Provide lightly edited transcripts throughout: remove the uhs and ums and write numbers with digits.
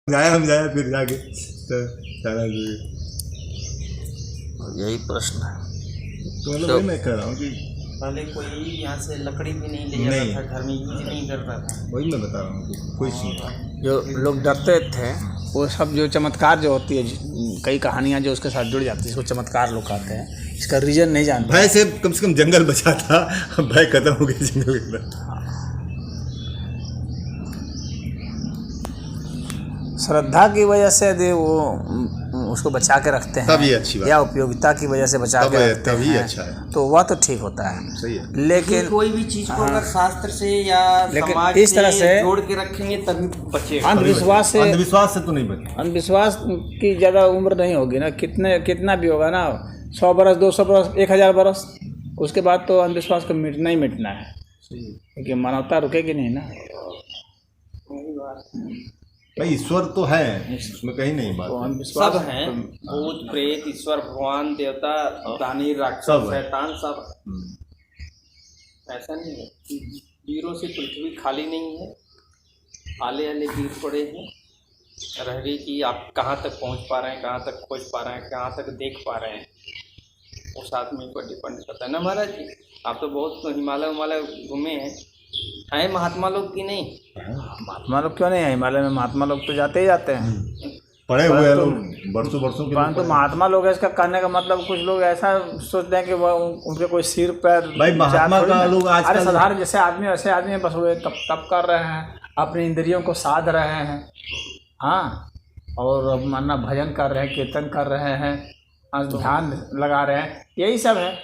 समझाया फिर जाके तो सारा यही प्रश्न है। तो मतलब वही मैं कह रहा हूँ कि पहले कोई यहाँ से लकड़ी भी नहीं ले जाता था, घर में यूज नहीं करता था। वही मैं बता रहा हूँ कि कोई चीज़ जो लोग डरते थे वो सब जो चमत्कार जो होती है, कई कहानियाँ जो उसके साथ जुड़ जाती है, इसको चमत्कार लोग कहते हैं। इसका रीज़न नहीं जानते। भय से कम जंगल बचा था, भय खत्म हो गया जंगल के अंदर। श्रद्धा की वजह से यदि वो उसको बचा के रखते हैं तभी अच्छी बात, या उपयोगिता की वजह से बचा के रखते तभी हैं अच्छा है, तो वह तो ठीक होता है। सही है। लेकिन कोई भी चीज को अगर शास्त्र से या समाज इस तरह से जोड़ के रखेंगे तभी बचेगा। अंधविश्वास से तो नहीं बचे। अंधविश्वास की ज़्यादा उम्र नहीं होगी ना, कितना भी होगा ना, 100 बरस 200 बरस 1000 बरस, उसके बाद तो अंधविश्वास को मिटना ही मिटना है, क्योंकि मानवता रुकेगी नहीं ना। भाई ईश्वर तो है, उसमें कहीं नहीं बात है। सब हैं, भूत प्रेत ईश्वर भगवान देवता दानी राक्षस शैतान सब। ऐसा नहीं है, वीरों से पृथ्वी खाली नहीं है, आले आले वीर पड़े हैं। रह रही कि आप कहाँ तक पहुँच पा रहे हैं, कहाँ तक खोज पा रहे हैं, कहाँ तक देख पा रहे हैं, उस आदमी पर डिपेंड करता है ना महाराज जी। आप तो बहुत हिमालय घूमे हैं महात्मा लोग की नहीं? महात्मा लोग क्यों नहीं है? हिमालय में महात्मा लोग तो जाते ही जाते हैं, पढ़े हुए लोग वर्षों के। परंतु महात्मा लोग है, इसका कहने का मतलब कुछ लोग ऐसा सोचते हैं कि वह उनके कोई सिर पैर भाई महात्मा का लोग आज अरे साधारण जैसे आदमी वैसे आदमी बस हुए तप कर रहे हैं, अपनी इंद्रियों को साध रहे हैं, हाँ, और मानना भजन कर रहे हैं, कीर्तन कर रहे हैं, ध्यान लगा रहे हैं, यही सब है।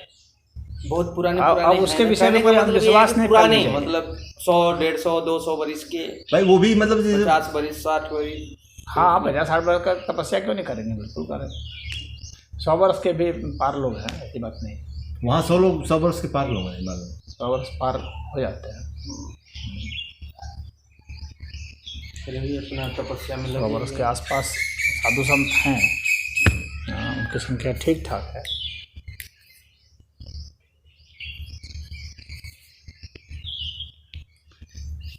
बहुत पुराने अब उसके विषय में कोई विश्वास नहीं, पुराने मतलब 100 150 200 बरिस के भाई, वो भी मतलब 50 बरिस 60 बरिस। हाँ, 50-60 वर्ष का तपस्या क्यों नहीं करेंगे? बिल्कुल करें। 100 वर्ष के भी पार लोग हैं, ऐसी बात नहीं। वहाँ 100 वर्ष के पार लोग हैं हिमालय, 100 वर्ष पार हो जाते हैं। अपना तपस्या में 100 वर्ष के आसपास साधु संत हैं, उनकी संख्या ठीक ठाक है।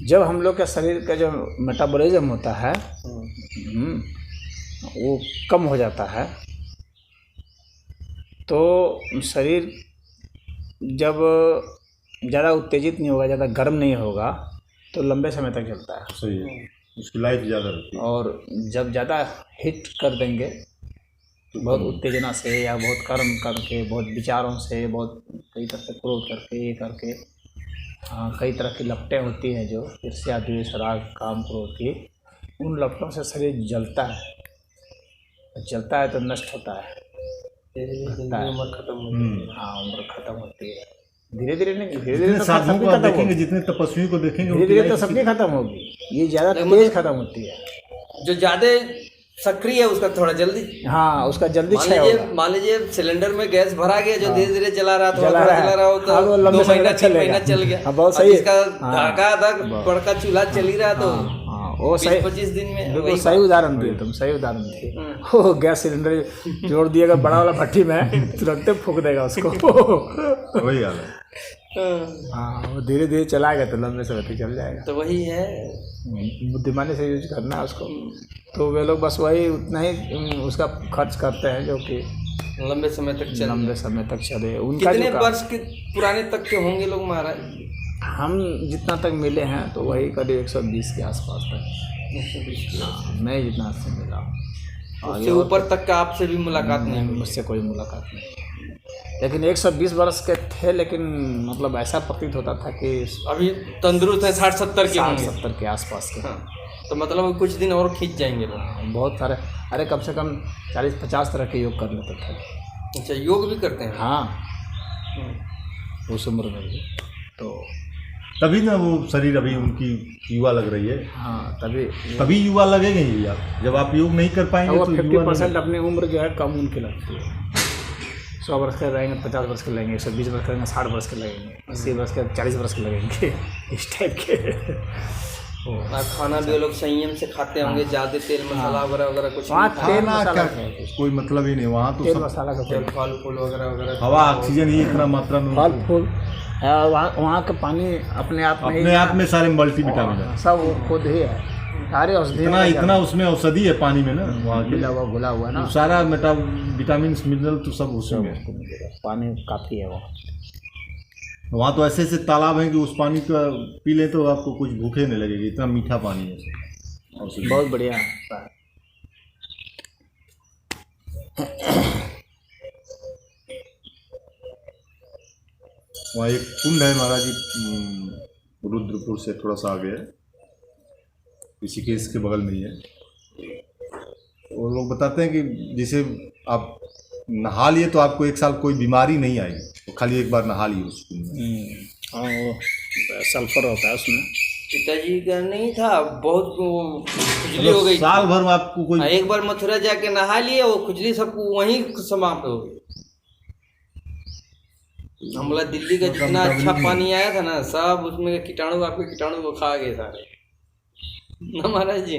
जब हम लोग के शरीर का जो मेटाबॉलिज्म होता है वो कम हो जाता है, तो शरीर जब ज़्यादा उत्तेजित नहीं होगा, ज़्यादा गर्म नहीं होगा, तो लंबे समय तक चलता है। सही है, उसकी लाइफ ज़्यादा रहती है। और जब ज़्यादा हिट कर देंगे, बहुत उत्तेजना से या बहुत कर्म करके, बहुत विचारों से, बहुत कई तरह से क्रोध करके, ये करके, कई तरह की लपटें होती हैं जो ईर्ष्या द्वेष राग काम क्रोध की, उन लपटों से शरीर जलता है तो नष्ट होता है, उम्र खत्म होती है। हाँ, उम्र खत्म होती है। धीरे धीरे नहीं, धीरे धीरे तो साधुओं को देखेंगे, जितने तपस्वियों को देखेंगे, धीरे धीरे तो सबकी खत्म होगी, ये ज़्यादा तेज खत्म होती है। जो ज़्यादा सक्रिय है उसका थोड़ा जल्दी, हाँ, उसका जल्दी क्षय होगा। मान लीजिए सिलेंडर में गैस भरा गया, जो धीरे धीरे जला रहा था, तो 2 महीना 3 महीना चल गया। बहुत सही, इसका ढाका था, बड़का चूल्हा चल ही रहा, तो वो सही 25 दिन में। बिल्कुल सही उदाहरण दिए तुम, सही उदाहरण दिए। वो गैस सिलेंडर जोड़ दिएगा बड़ा वाला भट्टी में, तुरंत फूंक देगा उसको। वही हाल है। हाँ, वो धीरे धीरे चलाएगा तो लंबे समय तक चल जाएगा। तो वही है, बुद्धिमानी से यूज करना है उसको। तो वे लोग बस वही उतना ही उसका खर्च करते हैं जो कि लंबे समय तक चले। उनका कितने वर्ष के पुराने तक के होंगे लोग महाराज? हम जितना तक मिले हैं तो वही करीब 120 के आसपास तक। मैं जितना से मिला, उससे ऊपर तक का आपसे भी मुलाकात नहीं? मुझसे कोई मुलाकात नहीं, लेकिन 120 वर्ष के थे, लेकिन मतलब ऐसा प्रतीत होता था कि अभी तंदुरुस्त है, 60-70 के होंगे। 60-70 के आसपास के। हाँ, तो मतलब कुछ दिन और खींच जाएंगे लोग। बहुत सारे, अरे कम से कम 40-50 तरह के योग कर लेते थे। अच्छा, योग भी करते हैं? हाँ, उस उम्र में भी। तो तभी ना वो शरीर अभी उनकी युवा लग रही है। हाँ, तभी युवा लगेंगे ही आप, जब आप योग नहीं कर पाएंगे तो 50% अपनी उम्र जो है कम उनकी लगती है। 100 वर्ष के रहेंगे, 50 वर्ष के लगेंगे, 120 वर्ष के लगेंगे, 60 वर्ष के लगेंगे, 80 वर्ष के, 40 वर्ष के लगेंगे, इस टाइप के। खाना भी लोग संयम से खाते होंगे, ज़्यादा तेल मसाला वगैरह कुछ वहाँ तेल मसाला कोई मतलब ही नहीं, वहाँ तो तेल मसाला का फल फूल वगैरह हवा ऑक्सीजन ही इतना मात्रा में, फल फूल वहाँ का पानी अपने आप में सारे मल्टीविटामिन है, सब खुद ही है। सारी औषधि इतना उसमें औषधि है पानी में ना, वहाँ के घुला हुआ ना, सारा विटामिन मिनरल तो सब उसमें है। पानी काफ़ी है वहाँ तो ऐसे ऐसे तालाब हैं कि उस पानी का पी ले तो आपको कुछ भूखे नहीं लगेगी, इतना मीठा पानी है। बहुत बढ़िया है। वहाँ एक कुंड है महाराज जी, रुद्रपुर से थोड़ा सा आगे है, ऋषिकेश के बगल में ही है। वो लोग बताते हैं कि जैसे आप नहा लिए तो आपको 1 साल कोई बीमारी नहीं आएगी, तो खाली एक बार नहा लिए उस कुंड में। हाँ, वो सल्फर होता है उसमें। पिताजी का नहीं था, बहुत खुजली हो गई, साल भर में आपको कोई एक बार मथुरा जाके नहा लिए, वो खुजली सबको वहीं समाप्त हो गई। हमला दिल्ली का जितना अच्छा पानी आया था ना, सब उसमें कीटाणु, आपके कीटाणु वो खा गए सारे ना महाराज जी।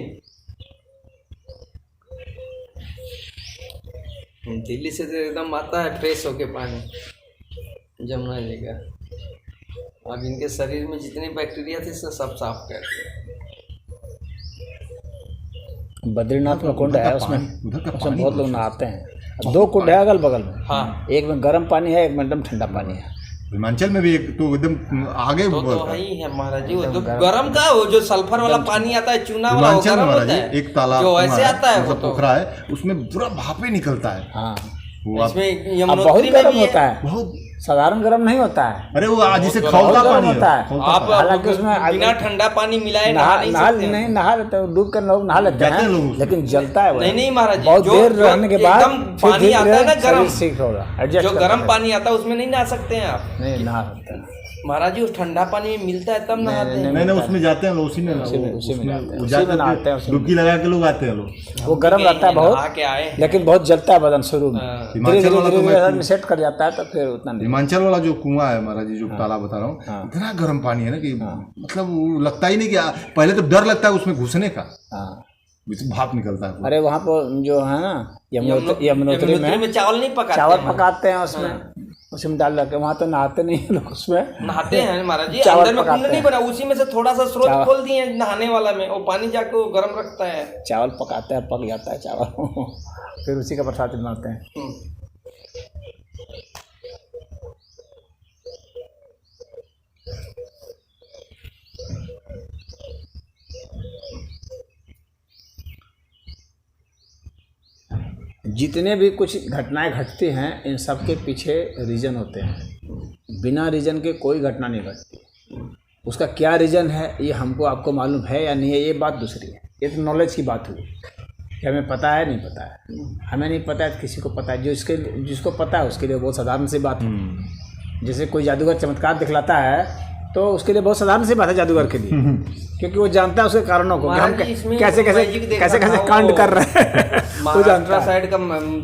दिल्ली से तो एकदम आता है फ्रेश होके पानी जमुना जी का। अब इनके शरीर में जितने बैक्टीरिया थे सब साफ कर दिया। बद्रीनाथ में कुंड है, उसमें बहुत लोग नहाते हैं। 2 कुंड है अगल बगल में। हाँ, एक में गर्म पानी है, एक में एकदम ठंडा पानी है। हिमाचल में भी एक तो एकदम आगे तो वही है महाराज जी, वो तो गर्म का, वो जो सल्फर वाला पानी आता है, चूना वाला, वो गर्म होता है। एक तालाब जो ऐसे आता है, वो तो पोखरा है, उसमें पूरा भापे निकलता है। हाँ, इसमें बहुत गर्म होता है, बहुत साधारण गर्म नहीं होता है। अरे वो जिसे खौलता पानी होता है। आप हालांकि उसमें बिना ठंडा पानी मिलाए नहा लेते हैं, डूब कर लोग नहा लेते हैं, लेकिन जलता है। नहीं महाराज जी, बहुत देर रहने के बाद पानी आता है ना गर्म, ठीक होगा। जो गर्म पानी आता है उसमें नहीं नहा सकते हैं आप। नहीं नहा सकते हैं महाराज जी, उस ठंडा पानी में मिलता है तब नहाते हैं। नहीं उसमें जाते हैं लोग, उसी में नहाते हैं। डुबकी लगा के लोग आते हैं लोग। वो गर्म रहता है बहुत, के आए, लेकिन बहुत जलता है बदन शुरू में। धीरे सेट कर जाता है तो फिर उतना नहीं। हिमाचल वाला जो कुआं है महाराज जी, जो तालाब बता रहा हूँ, इतना गर्म पानी है ना कि मतलब वो लगता ही नहीं कि पहले तो डर लगता है उसमें घुसने का, भाप निकलता है। अरे वहाँ पर जो है ना यमुनोत्री में चावल नहीं पकाते, चावल पकाते हैं उसमें डाल रखे। वहाँ तो नहाते नहीं लोग, उसमें नहाते हैं महाराज जी। अंदर में कुंड नहीं बना, उसी में से थोड़ा सा स्रोत खोल दिए नहाने वाला में, वो पानी जाके वो गर्म रखता है। चावल पकाते हैं, पक जाता है चावल फिर उसी का प्रसाद बनाते हैं। जितने भी कुछ घटनाएं घटती हैं, इन सब के पीछे रीज़न होते हैं। बिना रीज़न के कोई घटना नहीं घटती। उसका क्या रीज़न है ये हमको आपको मालूम है या नहीं है, ये बात दूसरी है। ये तो नॉलेज की बात हुई कि हमें पता है नहीं पता है। हमें नहीं पता है तो किसी को पता है, जिसको पता है उसके लिए बहुत साधारण सी बात है। जैसे कोई जादूगर चमत्कार दिखलाता है तो उसके लिए बहुत साधारण सी बात है जादूगर के लिए, क्योंकि वो जानता है उसके कारणों को कि हम कैसे कांड कर रहे हैं। वो जानता है। साइड का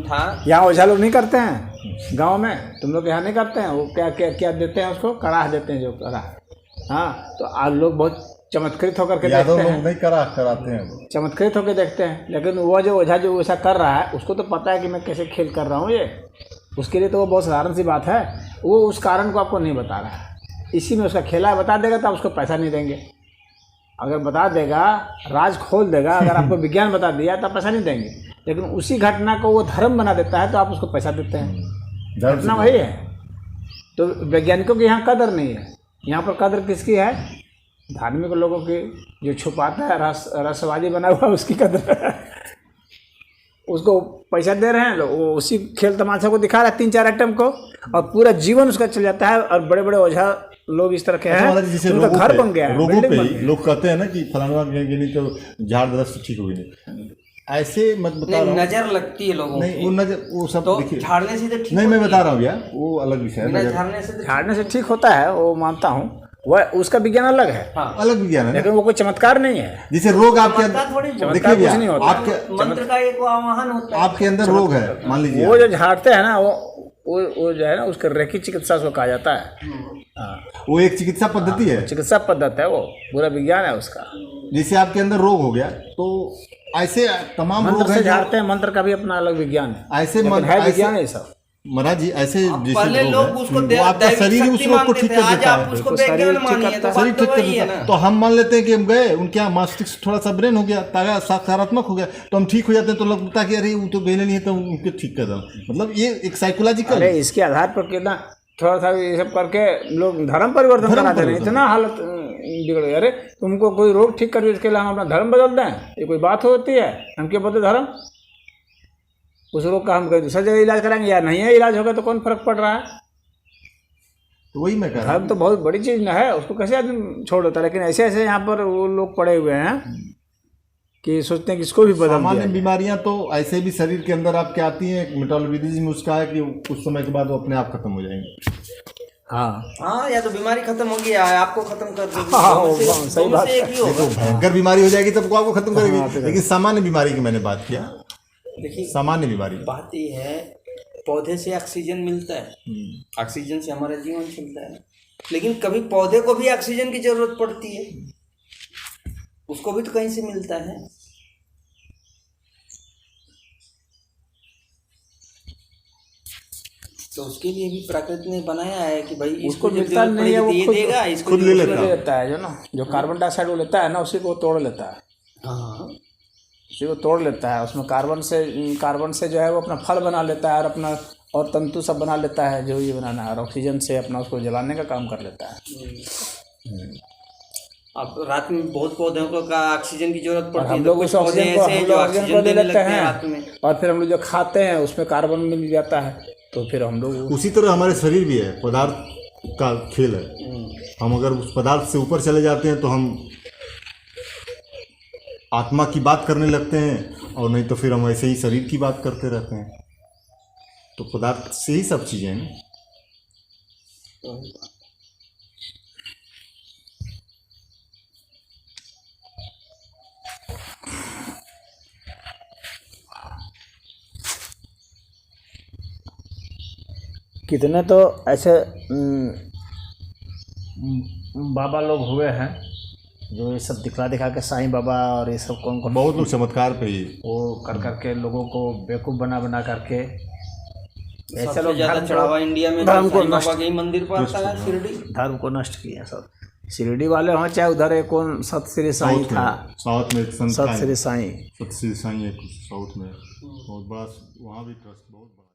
था, यहाँ ओझा लोग नहीं करते हैं गांव में, तुम लोग यहाँ नहीं करते हैं। वो क्या देते हैं उसको, कड़ाह देते हैं, जो कड़ाह। हाँ, तो आज लोग बहुत चमत्कृत होकर के देखते हैं, नहीं कराते हैं, चमत्कृत होकर देखते हैं। लेकिन वो जो ओझा जो ऐसा कर रहा है उसको तो पता है कि मैं कैसे खेल कर रहा हूँ ये, उसके लिए तो वो बहुत साधारण सी बात है। वो उस कारण को आपको नहीं बता रहा है, इसी में उसका खेला बता देगा तो आप उसको पैसा नहीं देंगे। अगर बता देगा, राज खोल देगा, अगर आपको विज्ञान बता दिया तो आप पैसा नहीं देंगे। लेकिन उसी घटना को वो धर्म बना देता है तो आप उसको पैसा देते हैं। घटना वही है। तो वैज्ञानिकों की यहाँ कदर नहीं है। यहाँ पर कदर किसकी है? धार्मिक लोगों की। जो छुपाता है रसवादी बना हुआ उसकी कदर है। उसको पैसा दे रहे हैं लोग, वो उसी खेल तमाशा को दिखा रहा है 3-4 आइटम को, और पूरा जीवन उसका चल जाता है। और बड़े बड़े ओझा लोग इस तरह के हैं, उनका घर बन गया है। रोगों पे लोग कहते हैं ना कि फलाना नहीं तो झाड़ दस्त ठीक होगी नहीं, ऐसे मत बता रहा हूँ। नजर लगती है लोगों नहीं, वो नजर वो सब तो देखिए, झाड़ने से तो ठीक नहीं, मैं बता रहा हूँ यार, वो अलग विषय है। झाड़ने से ठीक होता है, वो मानता हूँ, वह उसका विज्ञान अलग है। हाँ। अलग विज्ञान है, लेकिन वो कोई चमत्कार नहीं है। जैसे रोग आपके देखिए कुछ नहीं होता, आपके मंत्र का एक आवाहन होता है, आपके अंदर रोग है मान लीजिए, वो जो झाड़ते हैं ना, वो जो है ना, उसका रेखी चिकित्सा उसको कहा जाता है। हाँ, वो एक चिकित्सा पद्धति है, चिकित्सा पद्धति है, वो पूरा विज्ञान है उसका। जैसे आपके अंदर रोग हो गया तो ऐसे तमाम मंत्र रोग से झाड़ते हैं, मंत्र का भी अपना अलग विज्ञान है, ऐसे है विज्ञान है सब। महाराज जी ऐसे जैसे पहले लोग लोग हैं, उसको वो आपका दैविक शरीर ही उस शक्ति रोग को मानते ठीक थे, कर आज देता आप है। उसको तो शरीर वैज्ञान ठीक मानिए, करता तो है। शरीर बात ठीक तो कर वही है देता ना। है। तो हम मान लेते हैं कि हम गए, उनके यहाँ मस्तिष्क थोड़ा सा ब्रेन हो गया, ताजा सकारात्मक हो गया, तो हम ठीक हो जाते हैं। तो लगता है कि अरे वो तो गए नहीं है तो उनको ठीक कर दो। मतलब ये एक साइकोलॉजिकल अरे इसके आधार पर कितना थोड़ा सा ये सब करके लोग धर्म परिवर्तन धर्म कराते हैं। परिवर्तन। इतना हालत बिगड़ गई। अरे तुमको कोई रोग ठीक कर इसके लिए हम अपना धर्म बदल दें, ये कोई बात होती है? हम क्यों बदले धर्म? उस रोग का हम कहीं दूसरी जगह इलाज कराएंगे, या नहीं है इलाज होगा तो कौन फर्क पड़ रहा है? तो वही मैं कह रहा हूँ। धर्म तो बहुत बड़ी चीज़ ना है, उसको कैसे आदमी छोड़ देता है। लेकिन ऐसे ऐसे यहाँ पर वो लोग पड़े हुए हैं कि सोचते हैं कि इसको भी बदल सामान्य दिया। बीमारियां तो ऐसे भी शरीर के अंदर आपके आती हैं, मेटाबॉलिज्म उसका है कि कुछ समय के बाद वो अपने आप खत्म हो जाएंगे। हाँ या तो बीमारी खत्म हो गई या आपको खत्म कर देगी। हाँ, दोनों से- सही दोनों बात से एक ही होगा। तो भयंकर बीमारी हो जाएगी तब को आपको खत्म करेगी। लेकिन सामान्य बीमारी की मैंने बात किया, देखिए सामान्य बीमारी। बात ये है, पौधे से ऑक्सीजन मिलता है, ऑक्सीजन से हमारा जीवन चलता है, लेकिन कभी पौधे को भी ऑक्सीजन की जरूरत पड़ती है, उसको भी तो कहीं से मिलता है। तो उसके लिए भी प्रकृति ने बनाया है कि भाई उसको जब मिलता जरूरत नहीं है, वो पड़ेगी तो खुद ये देगा, इसको खुद ले जरूरत लेता ले है। लेता है। जो ना जो कार्बन डाइऑक्साइड वो लेता है ना, उसी को तोड़ लेता है, हाँ, उसी को तोड़ लेता है। उसमें कार्बन से जो है वो अपना फल बना लेता है और अपना और तंतु सब बना लेता है जो ये बनाना है, और ऑक्सीजन से अपना उसको जलाने का काम कर लेता है। अब रात में बहुत पौधों को का ऑक्सीजन की जरूरत और पड़ती हम है, लोग तो उस कुछ पौधे ऑक्सीजन को ऐसे हैं जो ऑक्सीजन ले देने लेते लगते हैं रात हैं, में। और फिर हम लोग जो खाते हैं उसमें कार्बन मिल जाता है, तो फिर हम लोग उसी तरह हमारे शरीर भी है, पदार्थ का खेल है। हम अगर उस पदार्थ से ऊपर चले जाते हैं तो हम आत्मा की बात करने लगते हैं, और नहीं तो फिर हम ऐसे ही शरीर की बात करते रहते हैं। तो पदार्थ से ही सब चीज़ें हैं। कितने तो ऐसे बाबा लोग हुए हैं जो ये सब दिखा दिखा के, साईं बाबा और ये सब कौन कौन बहुत लोग चमत्कार पे ही वो कर करके लोगों को बेवकूफ़ बना करके ऐसे सबसे लोग ज्यादा चढ़ावा इंडिया में धर्म को साईं बाबा नष्ट के ही मंदिर पर आता है, शिरडी। धर्म को नष्ट किया सब। शिरडी वाले हों चाहे उधर एक कौन सत श्री साईं था, साउथ में एक संत सत श्री साईं, सत श्री साईं एक साउथ में बहुत बड़ा, वहाँ भी ट्रस्ट बहुत बड़ा।